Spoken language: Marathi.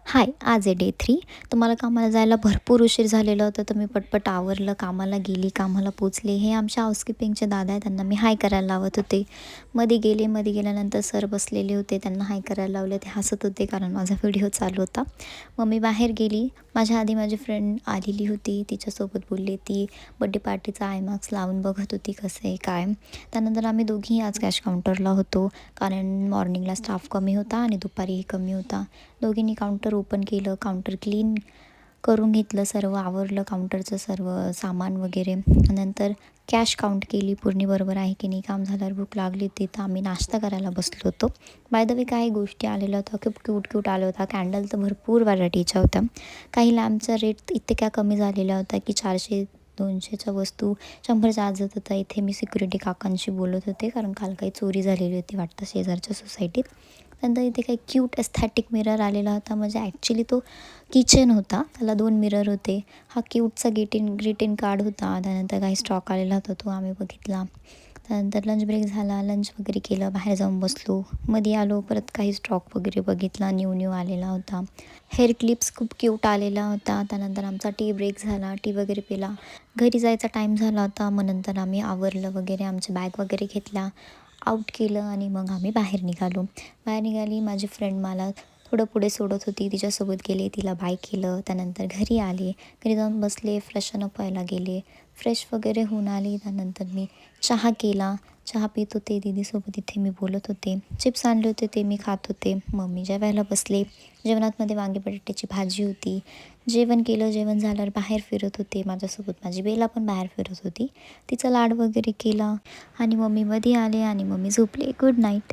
हाय, आज आहे डे 3. तुम्हाला कामाला जायला भरपूर उशीर झालेला होता, तर मी पटपट आवरलं, कामाला गेली, कामाला पोचले. हे आमच्या हाऊसकीपिंगचे दादा आहे, त्यांना मी हाय करायला लावत होते. मध्ये गेल्यानंतर सर बसलेले होते, त्यांना हाय करायला लावले. ते हसत होते कारण माझा व्हिडिओ चालू होता. मग मी बाहेर गेली. माझ्या आधी माझी फ्रेंड आलेली होती, तिच्यासोबत बोलले. ती बड्डे पार्टीचा आयमॅक्स लावून बघत होती कसं आहे काय. त्यानंतर आम्ही दोघीही आज कॅश काउंटरला होतो, कारण मॉर्निंगला स्टाफ कमी होता आणि दुपारीही कमी होता. दोघींनी काउंटर ओपन केलं, काउंटर क्लीन करून घेतलं, सर्व आवरलं काउंटरचं सर्व सामान वगैरे. नंतर कॅश काउंट केली पूर्ण बरोबर आहे की नाही. काम झाल्यावर भूक लागली होती, तर आम्ही नाश्ता करायला बसलो होतो. बाय द वे काही गोष्टी आलेल्या होत्या, खूप क्यूट आल्या होत्या. कॅन्डल तर भरपूर व्हरायटीच्या होत्या. काही लॅम्पचा रेट इतक्या कमी झालेला होता की 400-200च्या वस्तू 100च्या आत जात होता. इथे मी सिक्युरिटी काकांशी बोलत होते, कारण काल काही चोरी झालेली होती वाटतं शेजारच्या सोसायटीत. नंतर इथे काही क्यूट एस्थेटिक मिरर आलेला होता, म्हणजे ॲक्च्युली तो किचन होता, त्याला 2 मिरर होते. हा क्यूटचा ग्रीटिंग कार्ड होता. त्यानंतर काही स्टॉक आलेला होता, तो आम्ही बघितला. त्यानंतर लंच ब्रेक झाला, लंच वगैरे केलं, बाहेर जाऊन बसलो. मध्ये आलो, परत काही स्टॉक वगैरे बघितला, न्यू आलेला होता. हेअर क्लिप्स खूप क्यूट आलेला होता. त्यानंतर आमचा टी ब्रेक झाला, टी वगैरे पिला. घरी जायचा टाईम झाला होता. मग नंतर आम्ही आवरलं वगैरे, आमच्या बॅग वगैरे घेतल्या, आऊट केलं आणि मग आम्ही बाहेर निघाली. माझी फ्रेंड मला थोडं पुढे सोडत होती, तिच्यासोबत गेले, तिला बाय केलं. त्यानंतर घरी आले, घरी जाऊन बसले, फ्रेशन अप व्हायला गेले, फ्रेश वगैरे होऊन आली. त्यानंतर मी चहा केला, चहा पित होते दीदीसोबत, इथे मी बोलत होते. चिप्स आणले होते, ते मी खात होते. मम्मी जेवायला बसले. जेवणामध्ये वांगी बटाट्याची भाजी होती. जेवण केलं, जेवण झाल्यावर बाहेर फिरत होते. माझ्यासोबत माझी बेला पण बाहेर फिरत होती. तिचा लाड वगैरे केला आणि मम्मी मध्ये आले आणि मम्मी झोपले. Good night.